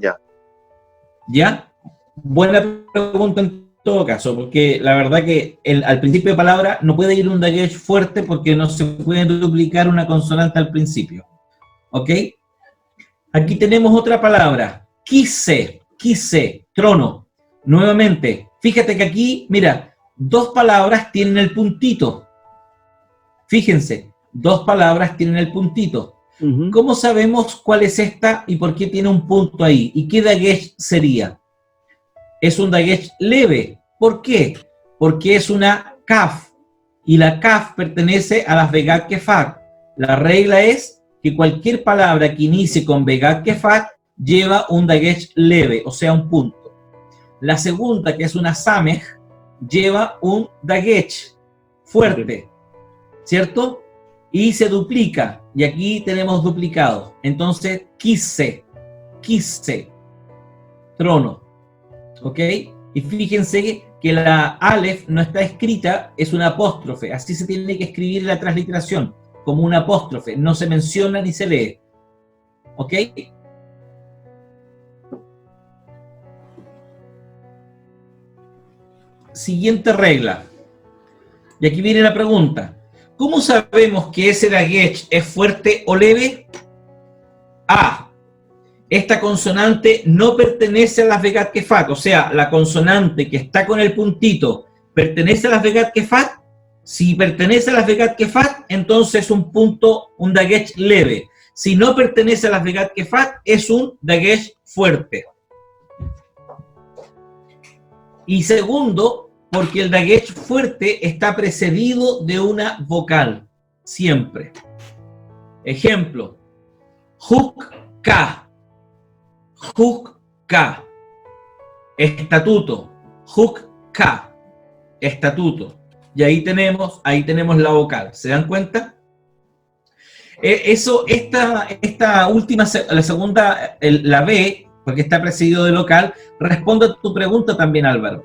Ya. ¿Ya? Buena pregunta en todo caso, porque la verdad que al principio de palabra no puede ir un dagesh fuerte porque no se puede duplicar una consonante al principio. ¿Ok? Aquí tenemos otra palabra, quise, trono. Nuevamente, fíjate que aquí, mira, dos palabras tienen el puntito. Fíjense, dos palabras tienen el puntito. Ujú. ¿Cómo sabemos cuál es esta y por qué tiene un punto ahí? ¿Y qué dagesh sería? Es un dagesh leve. ¿Por qué? Porque es una kaf. Y la kaf pertenece a las vegat kefat. La regla es que cualquier palabra que inicie con vegat kefat lleva un dagesh leve, o sea, un punto. La segunda, que es una samej, lleva un dagesh fuerte, ¿cierto? Y se duplica. Y aquí tenemos duplicado. Entonces, quise, trono. ¿Ok? Y fíjense que la Aleph no está escrita, es una apóstrofe. Así se tiene que escribir la transliteración, como una apóstrofe. No se menciona ni se lee. ¿Ok? Siguiente regla. Y aquí viene la pregunta. ¿Cómo sabemos que ese dagesh es fuerte o leve? A. Esta consonante no pertenece a las vegat kefat, o sea, la consonante que está con el puntito pertenece a las vegat kefat. Si pertenece a las vegat kefat, entonces es un punto, un dagesh leve. Si no pertenece a las vegat kefat, es un dagesh fuerte. Y segundo, porque el dagesh fuerte está precedido de una vocal, siempre. Ejemplo, huk-ka. Huk-ka, estatuto, huk-ka, estatuto. Y ahí tenemos la vocal. ¿Se dan cuenta? Esta última, la segunda, la B, porque está precedido de local, responde a tu pregunta también, Álvaro.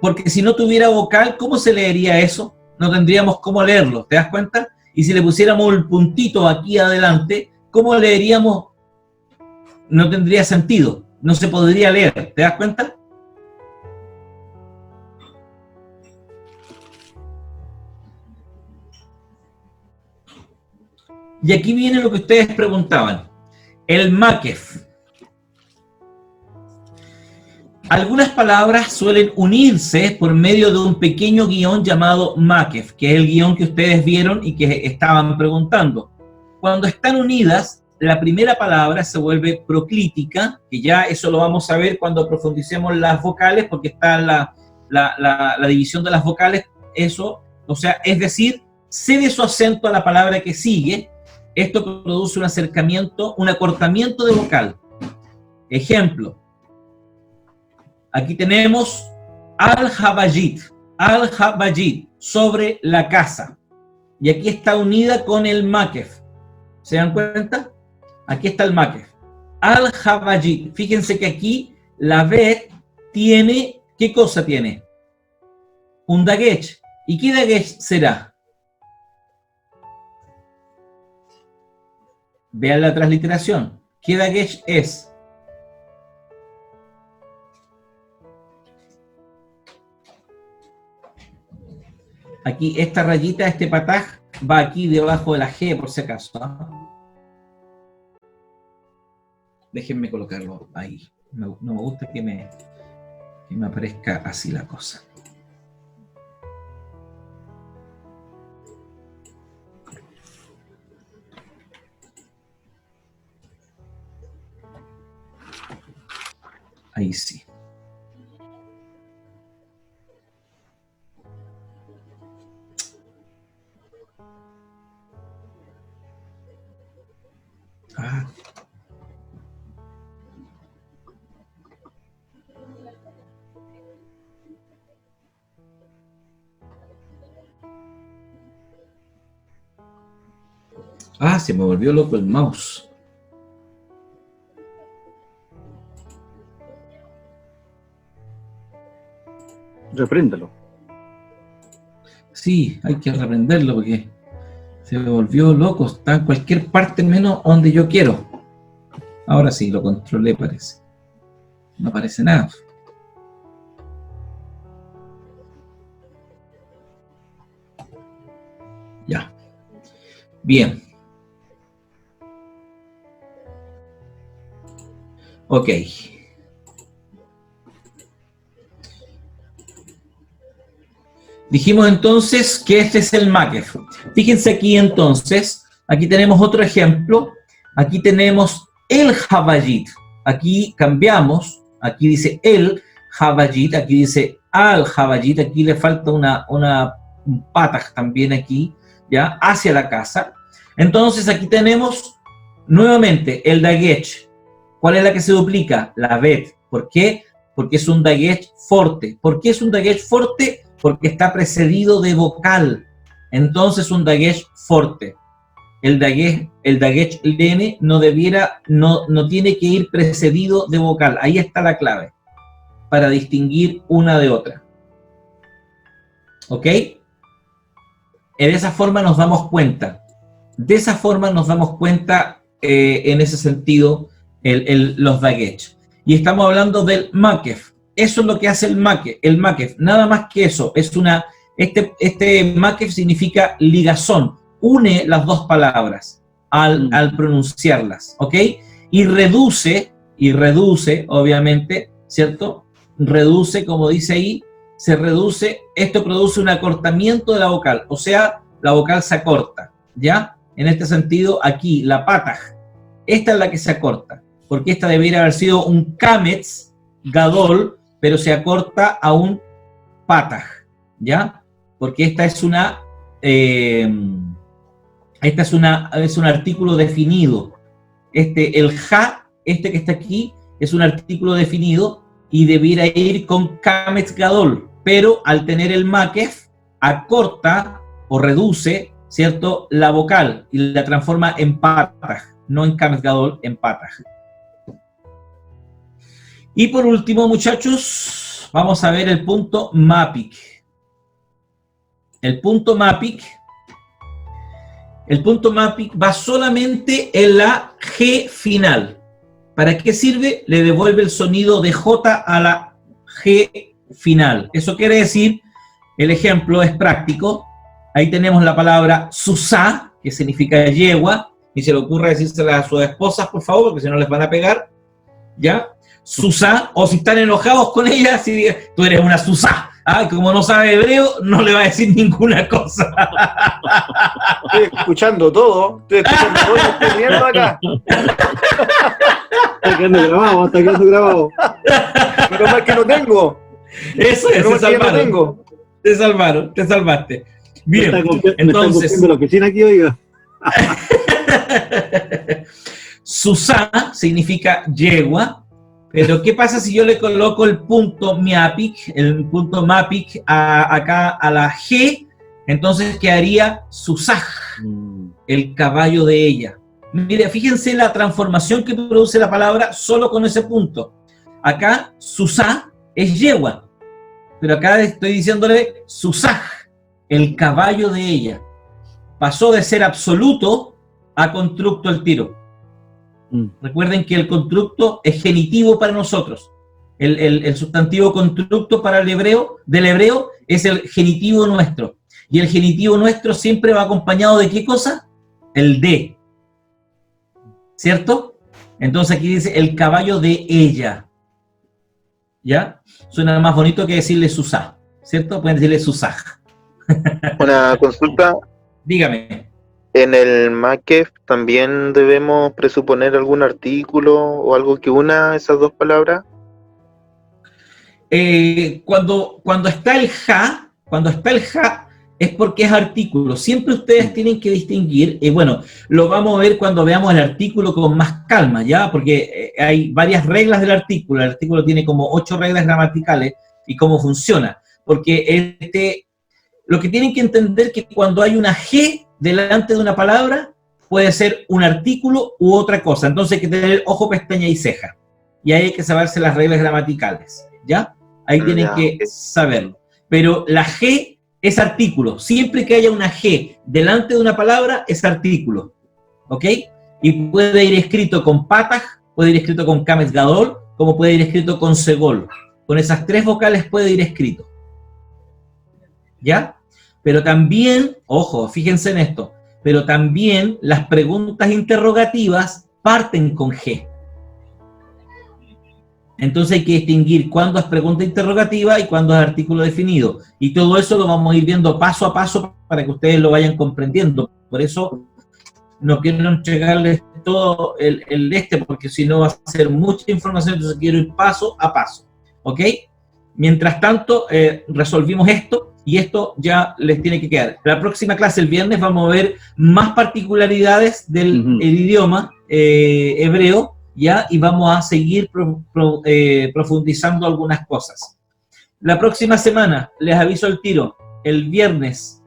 Porque si no tuviera vocal, ¿cómo se leería eso? No tendríamos cómo leerlo, ¿te das cuenta? Y si le pusiéramos el puntito aquí adelante, ¿cómo leeríamos? No tendría sentido, no se podría leer, ¿te das cuenta? Y aquí viene lo que ustedes preguntaban, el makef. Algunas palabras suelen unirse por medio de un pequeño guión llamado makef, que es el guión que ustedes vieron y que estaban preguntando. Cuando están unidas, la primera palabra se vuelve proclítica, que ya eso lo vamos a ver cuando profundicemos las vocales, porque está la división de las vocales, eso, o sea, es decir, cede su acento a la palabra que sigue. Esto produce un acercamiento, un acortamiento de vocal. Ejemplo, aquí tenemos al-Habajit, sobre la casa. Y aquí está unida con el makef. ¿Se dan cuenta? Aquí está el makef. Al-Habajit. Fíjense que aquí la B tiene, ¿qué cosa tiene? Un dagesh. ¿Y qué dagesh será? Vean la transliteración. ¿Qué dagesh es? Aquí esta rayita, este pataj, va aquí debajo de la G, por si acaso. Déjenme colocarlo ahí. No me gusta que me aparezca así la cosa. Ahí sí. Ah. Ah, se me volvió loco el mouse. Repréndalo. Sí, hay que reprenderlo porque se volvió loco, está en cualquier parte menos donde yo quiero. Ahora sí, lo controlé, parece. No aparece nada. Ya. Bien. Ok. Dijimos entonces que este es el Makef. Fíjense aquí entonces, aquí tenemos otro ejemplo. Aquí tenemos el Jabayit. Aquí cambiamos, aquí dice el Jabayit, aquí dice al Jabayit, aquí le falta un pataj también aquí, ya, hacia la casa. Entonces aquí tenemos nuevamente el Dagesh. ¿Cuál es la que se duplica? La Bet. ¿Por qué? Porque es un Dagesh forte. ¿Por qué es un Dagesh forte? Porque está precedido de vocal. Entonces un Dagesh forte. El Dagesh lene no tiene que ir precedido de vocal. Ahí está la clave para distinguir una de otra. ¿Ok? De esa forma nos damos cuenta. De esa forma nos damos cuenta en ese sentido los Dagesh. Y estamos hablando del Makef. Eso es lo que hace el Makef. Nada más que eso. Este Makef significa ligazón. Une las dos palabras al pronunciarlas, ¿ok? Y reduce, obviamente, ¿cierto? Reduce, como dice ahí, se reduce, esto produce un acortamiento de la vocal, o sea, la vocal se acorta, ¿ya? En este sentido, aquí, la pataj, esta es la que se acorta, porque esta debería haber sido un kametz gadol, pero se acorta a un pataj, ¿ya? Porque esta es es un artículo definido. El ja, que está aquí, es un artículo definido y debiera ir con kametz gadol, pero al tener el makef, acorta o reduce, ¿cierto?, la vocal y la transforma en pataj, no en kametz gadol, en pataj. Y por último, muchachos, vamos a ver el punto mapik. El punto mapik va solamente en la G final. ¿Para qué sirve? Le devuelve el sonido de J a la G final. Eso quiere decir, el ejemplo es práctico. Ahí tenemos la palabra susá, que significa yegua. Ni se le ocurra decírsela a sus esposas, por favor, porque si no les van a pegar. ¿Ya? Susá, o si están enojados con ella, si tú eres una susá. Ah, como no sabe hebreo, no le va a decir ninguna cosa. Estoy escuchando todo y estoy riendo acá. Está quedando grabado. Pero más que no tengo. Eso es, Pero se no salvaron. tengo. Te salvaste. Bien, Me está entonces. copiando la oficina aquí, oiga. Susá significa yegua. Pero, ¿qué pasa si yo le coloco el punto mapik acá a la G? Entonces quedaría Susaj, el caballo de ella. Mire, fíjense la transformación que produce la palabra solo con ese punto. Acá, Susá es yegua, pero acá estoy diciéndole Susaj, el caballo de ella. Pasó de ser absoluto a constructo al tiro. Recuerden que el constructo es genitivo para nosotros. El sustantivo constructo para del hebreo es el genitivo nuestro. Y el genitivo nuestro siempre va acompañado de ¿qué cosa? El de. ¿Cierto? Entonces aquí dice el caballo de ella. ¿Ya? Suena más bonito que decirle Susá. ¿Cierto? Pueden decirle Susaj. Una consulta. Dígame. ¿En el Makef también debemos presuponer algún artículo o algo que una esas dos palabras? Cuando está el ja es porque es artículo. Siempre ustedes tienen que distinguir, bueno, lo vamos a ver cuando veamos el artículo con más calma, ¿ya? Porque hay varias reglas del artículo. El artículo tiene como 8 reglas gramaticales y cómo funciona. Porque lo que tienen que entender es que cuando hay una G delante de una palabra, puede ser un artículo u otra cosa. Entonces hay que tener ojo, pestaña y ceja. Y ahí hay que saberse las reglas gramaticales, ¿ya? Ahí tienen que saberlo. pero la G es artículo. Siempre que haya una G delante de una palabra, es artículo. ¿Ok? Y puede ir escrito con pataj, puede ir escrito con kametz gadol, como puede ir escrito con segol. Con esas 3 vocales puede ir escrito. ¿Ya? Pero también, ojo, fíjense en esto, pero también las preguntas interrogativas parten con G. Entonces hay que distinguir cuándo es pregunta interrogativa y cuándo es artículo definido. Y todo eso lo vamos a ir viendo paso a paso para que ustedes lo vayan comprendiendo. Por eso no quiero entregarles todo porque si no va a ser mucha información, entonces quiero ir paso a paso. ¿Ok? Mientras tanto, resolvimos esto y esto ya les tiene que quedar. La próxima clase, el viernes, vamos a ver más particularidades del el idioma hebreo, ¿ya? Y vamos a seguir profundizando algunas cosas. La próxima semana, les aviso al tiro, el viernes,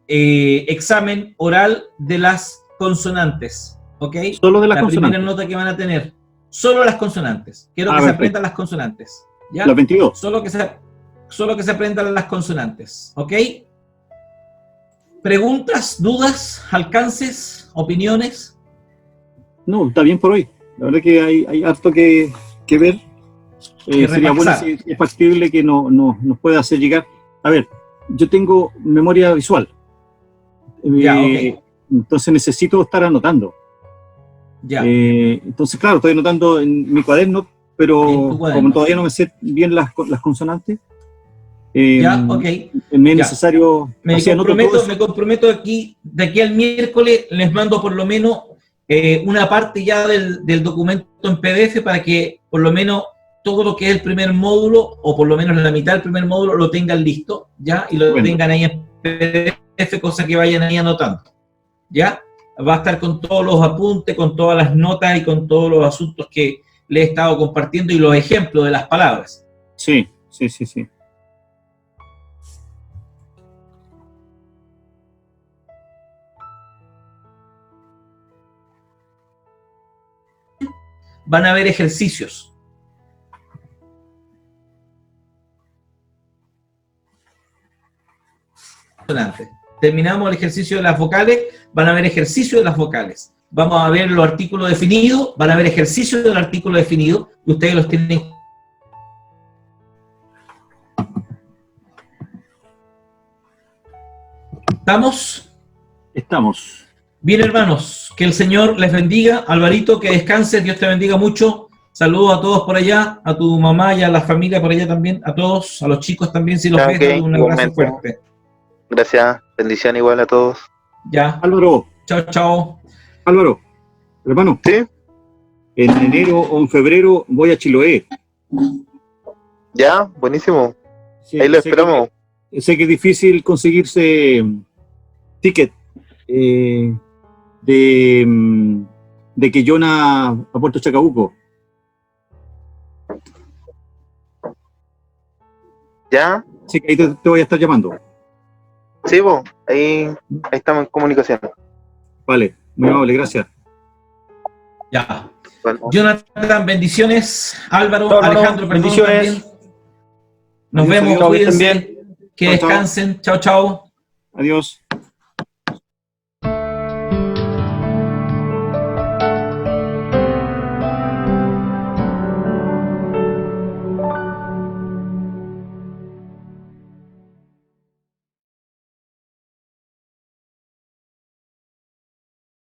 examen oral de las consonantes, ¿ok? Solo de las La consonantes. primera nota que van a tener, solo las consonantes. Quiero que se perfecto. aprendan las consonantes, ¿ya? Las 22. Solo que se aprendan las consonantes, ¿ok? ¿Preguntas, dudas, alcances, opiniones? No, está bien por hoy. La verdad que hay harto que ver. Sería bueno repasar. si es factible que nos pueda hacer llegar. A ver, yo tengo memoria visual. Ya, ok. Entonces necesito estar anotando. Ya. Entonces, claro, estoy anotando en mi cuaderno, pero En tu cuaderno. como todavía no me sé bien las consonantes, Ya, ok. me es Ya. necesario... Me así anoto todo eso. comprometo aquí, de aquí al miércoles les mando por lo menos una parte ya del documento en PDF para que por lo menos todo lo que es el primer módulo, o por lo menos la mitad del primer módulo, lo tengan listo, ¿ya? Y lo Bueno. tengan ahí en PDF, cosa que vayan ahí anotando, ¿ya? Va a estar con todos los apuntes, con todas las notas y con todos los asuntos que les he estado compartiendo y los ejemplos de las palabras. Sí. Van a haber ejercicios. Terminamos el ejercicio de las vocales, van a haber ejercicios de las vocales. Vamos a ver los artículos definidos, van a haber ejercicios del artículo definido, y ustedes los tienen. ¿Estamos? Estamos. Bien, hermanos, que el Señor les bendiga. Alvarito, que descanses, Dios te bendiga mucho. Saludos a todos por allá, a tu mamá y a la familia por allá también, a todos, a los chicos también, si los Ok, ves, dale un abrazo igualmente. fuerte. Gracias, bendición igual a todos. Ya, Álvaro, chao. hermano, ¿Sí? en enero o en febrero voy a Chiloé. Ya, buenísimo. Sí, Ahí lo sé esperamos. sé que es difícil conseguirse ticket de Quillona a Puerto Chacabuco. ¿Ya? Así que ahí te voy a estar llamando. Sí, vos. Ahí estamos en comunicación. Vale, muy amable, gracias. Ya. Bueno, Jonathan, bendiciones. Álvaro, Chao, hermano. Alejandro, perdón, Bendiciones. también. Nos Adiós, vemos, adiós, cuídense. que estén Que Chao, chao. descansen. Chao. Adiós.